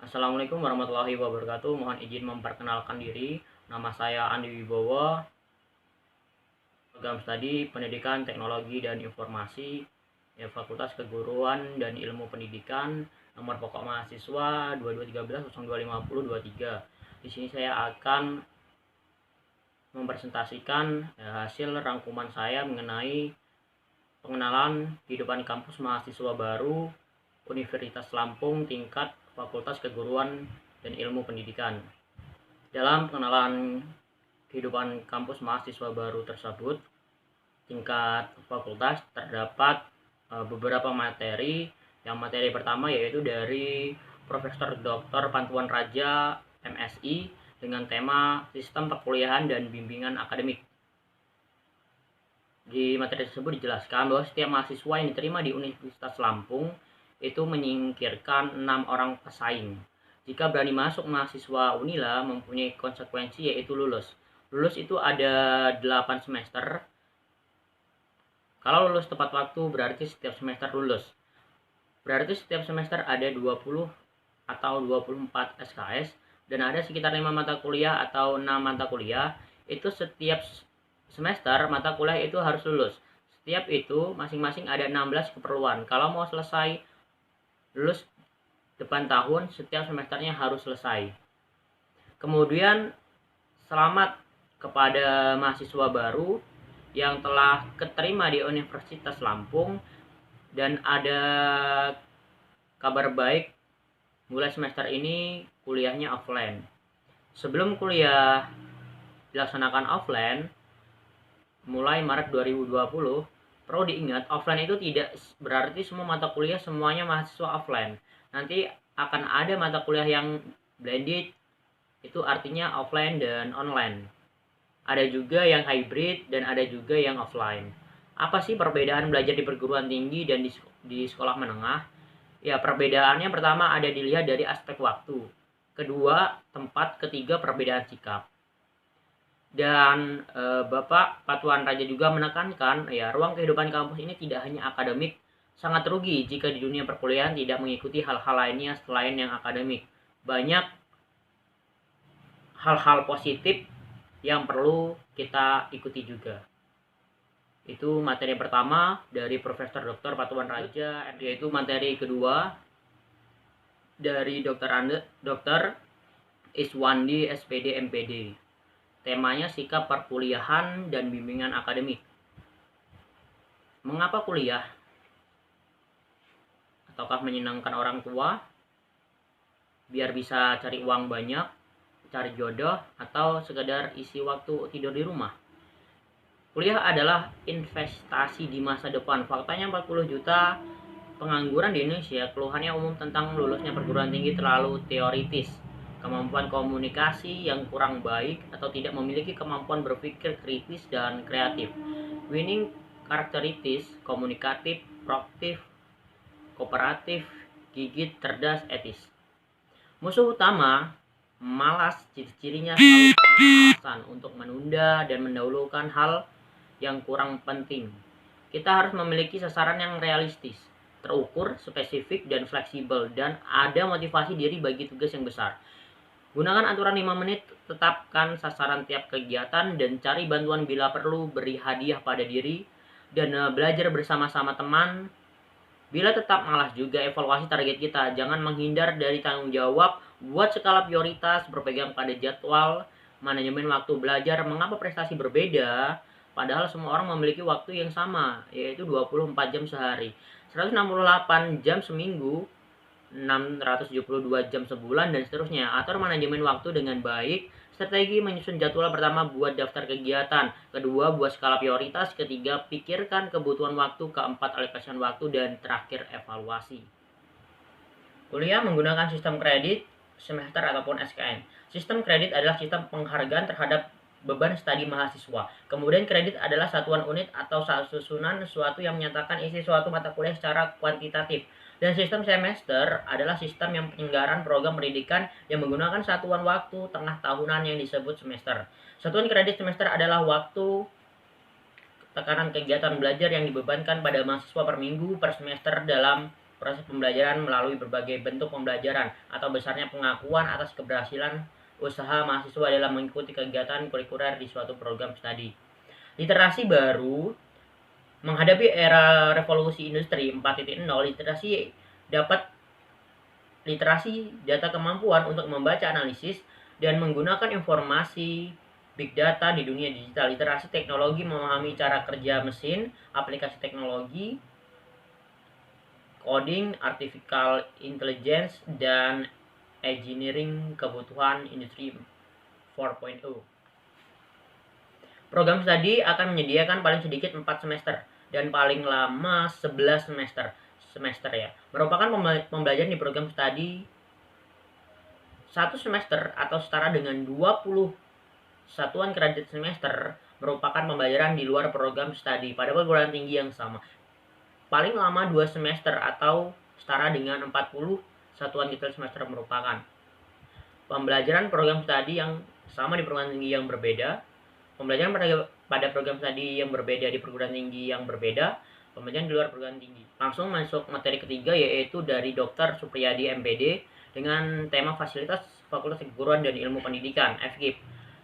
Assalamualaikum warahmatullahi wabarakatuh. Mohon izin memperkenalkan diri. Nama saya Andi Wibowo, program studi Pendidikan Teknologi dan Informasi, ya, Fakultas Keguruan dan Ilmu Pendidikan, nomor pokok mahasiswa 2213-025023. Di sini saya akan mempresentasikan hasil rangkuman saya mengenai pengenalan kehidupan kampus mahasiswa baru Universitas Lampung tingkat Fakultas Keguruan dan Ilmu Pendidikan. Dalam pengenalan kehidupan kampus mahasiswa baru tersebut, tingkat fakultas terdapat beberapa materi. Yang materi pertama yaitu dari Profesor Dr. Pantuan Raja MSI dengan tema Sistem Perkuliahan dan Bimbingan Akademik. Di materi tersebut dijelaskan bahwa setiap mahasiswa yang diterima di Universitas Lampung itu menyingkirkan 6 orang pesaing. Jika berani masuk, mahasiswa Unila mempunyai konsekuensi yaitu lulus. Lulus itu ada 8 semester. Kalau lulus tepat waktu berarti setiap semester lulus. Berarti setiap semester ada 20 atau 24 SKS dan ada sekitar 5 mata kuliah atau 6 mata kuliah. Itu setiap semester mata kuliah itu harus lulus. Setiap itu masing-masing ada 16 keperluan. Kalau mau selesai lulus depan tahun, setiap semesternya harus selesai. Kemudian selamat kepada mahasiswa baru yang telah keterima di Universitas Lampung dan ada kabar baik, mulai semester ini kuliahnya offline. Sebelum kuliah dilaksanakan offline mulai Maret 2020, perlu diingat offline itu tidak berarti semua mata kuliah semuanya mahasiswa offline. Nanti akan ada mata kuliah yang blended, itu artinya offline dan online. Ada juga yang hybrid dan ada juga yang offline. Apa sih perbedaan belajar di perguruan tinggi dan di sekolah menengah? Ya, perbedaannya pertama ada dilihat dari aspek waktu. Kedua, tempat. Ketiga, perbedaan sikap. Dan Bapak Patuan Raja juga menekankan, ya, ruang kehidupan kampus ini tidak hanya akademik, sangat rugi jika di dunia perkuliahan tidak mengikuti hal-hal lainnya selain yang akademik. Banyak hal-hal positif yang perlu kita ikuti juga. Itu materi pertama dari Profesor Dr. Patuan Raja, yaitu materi kedua dari Dr. Iswandi SPD MPD. Temanya sikap perkuliahan dan bimbingan akademik. Mengapa kuliah? Ataukah menyenangkan orang tua? Biar bisa cari uang banyak, cari jodoh, atau sekedar isi waktu tidur di rumah? Kuliah adalah investasi di masa depan. Faktanya 40 juta pengangguran di Indonesia. Keluhannya umum tentang lulusnya perguruan tinggi terlalu teoritis, kemampuan komunikasi yang kurang baik, atau tidak memiliki kemampuan berpikir kritis dan kreatif. Winning karakteristis, komunikatif, proaktif, kooperatif, gigih, cerdas, etis. Musuh utama malas, ciri-cirinya selalu punya alasan untuk menunda dan mendahulukan hal yang kurang penting. Kita harus memiliki sasaran yang realistis, terukur, spesifik, dan fleksibel, dan ada motivasi diri bagi tugas yang besar. Gunakan aturan 5 menit, tetapkan sasaran tiap kegiatan, dan cari bantuan bila perlu, beri hadiah pada diri, dan belajar bersama-sama teman. Bila tetap malas juga evaluasi target kita, jangan menghindar dari tanggung jawab, buat skala prioritas, berpegang pada jadwal, manajemen waktu belajar. Mengapa prestasi berbeda? Padahal semua orang memiliki waktu yang sama, yaitu 24 jam sehari, 168 jam seminggu, 672 jam sebulan, dan seterusnya. Atur manajemen waktu dengan baik. Strategi menyusun jadwal: pertama, buat daftar kegiatan. Kedua, buat skala prioritas. Ketiga, pikirkan kebutuhan waktu. Keempat, alokasikan waktu. Dan terakhir, evaluasi. Kuliah menggunakan sistem kredit, semester, ataupun SKN. Sistem kredit adalah sistem penghargaan terhadap beban studi mahasiswa. Kemudian kredit adalah satuan unit atau susunan sesuatu yang menyatakan isi suatu mata kuliah secara kuantitatif. Dan sistem semester adalah sistem yang penyelenggaraan program pendidikan yang menggunakan satuan waktu tengah tahunan yang disebut semester. Satuan kredit semester adalah waktu tekanan kegiatan belajar yang dibebankan pada mahasiswa per minggu per semester dalam proses pembelajaran melalui berbagai bentuk pembelajaran atau besarnya pengakuan atas keberhasilan usaha mahasiswa dalam mengikuti kegiatan kurikuler di suatu program studi. Literasi baru menghadapi era revolusi industri 4.0, literasi data kemampuan untuk membaca, analisis, dan menggunakan informasi big data di dunia digital. Literasi teknologi memahami cara kerja mesin, aplikasi teknologi, coding, artificial intelligence, dan engineering kebutuhan industri 4.0. Program studi akan menyediakan paling sedikit 4 semester dan paling lama 11 semester ya. Merupakan pembelajaran di program studi 1 semester atau setara dengan 20 satuan kredit semester merupakan pembelajaran di luar program studi pada perguruan tinggi yang sama. Paling lama 2 semester atau setara dengan 40 satuan kredit semester merupakan pembelajaran program studi yang sama di perguruan tinggi yang berbeda. Pembelajaran pada program studi yang berbeda di perguruan tinggi yang berbeda, pembelajaran di luar perguruan tinggi. Langsung masuk materi ketiga, yaitu dari Dr. Supriyadi MPD dengan tema fasilitas Fakultas Keguruan dan Ilmu Pendidikan (FKIP).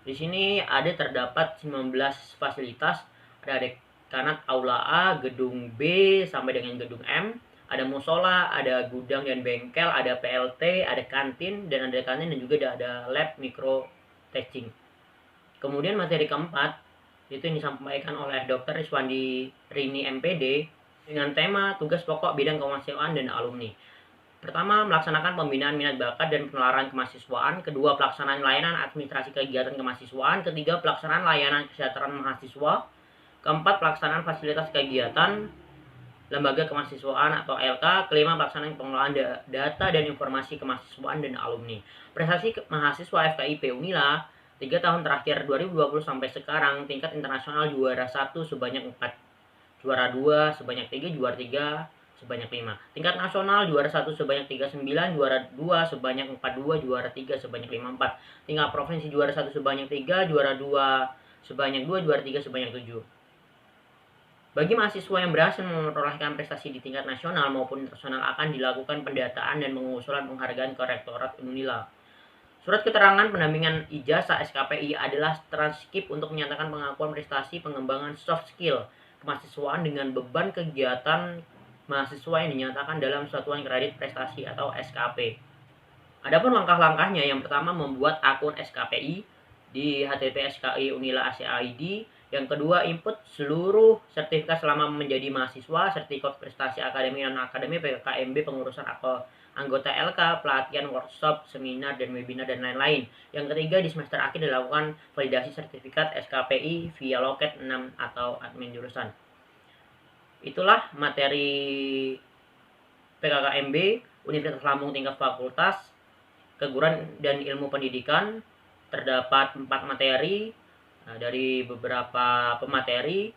Di sini terdapat 19 fasilitas, ada dekanat aula A, gedung B sampai dengan gedung M, ada musola, ada gudang dan bengkel, ada PLT, ada kantin dan juga ada lab micro teaching. Kemudian materi keempat itu yang disampaikan oleh Dr. Iswandi Rini MPD dengan tema tugas pokok bidang kemahasiswaan dan alumni. Pertama, melaksanakan pembinaan minat bakat dan penelaran kemahasiswaan. Kedua, pelaksanaan layanan administrasi kegiatan kemahasiswaan. Ketiga, pelaksanaan layanan kesejahteraan mahasiswa. Keempat, pelaksanaan fasilitas kegiatan lembaga kemahasiswaan atau LK. Kelima, pelaksanaan pengelolaan data dan informasi kemahasiswaan dan alumni. Prestasi mahasiswa FKIP Unila 3 tahun terakhir 2020 sampai sekarang: tingkat internasional juara 1 sebanyak 4, juara 2 sebanyak 3, juara 3 sebanyak 5. Tingkat nasional juara 1 sebanyak 39, juara 2 sebanyak 42, juara 3 sebanyak 54. Tingkat provinsi juara 1 sebanyak 3, juara 2 sebanyak 2, juara 3 sebanyak 7. Bagi mahasiswa yang berhasil memperolehkan prestasi di tingkat nasional maupun internasional akan dilakukan pendataan dan pengusulan penghargaan ke Rektorat Unila. Surat keterangan pendampingan ijazah SKPI adalah transkrip untuk menyatakan pengakuan prestasi pengembangan soft skill kemahasiswaan dengan beban kegiatan mahasiswa yang dinyatakan dalam satuan kredit prestasi atau SKP. Adapun langkah-langkahnya, yang pertama membuat akun SKPI di HTTP SKI Unila ACID. Yang kedua, input seluruh sertifikat selama menjadi mahasiswa, sertifikat prestasi akademik dan akademi, PKKMB, pengurusan anggota LK, pelatihan, workshop, seminar, dan webinar, dan lain-lain. Yang ketiga, di semester akhir dilakukan validasi sertifikat SKPI via loket 6 atau admin jurusan. Itulah materi PKKMB Universitas Lampung tingkat fakultas Keguruan dan Ilmu Pendidikan. Terdapat 4 materi dari beberapa pemateri.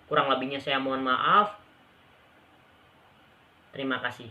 Kurang lebihnya saya mohon maaf. Terima kasih.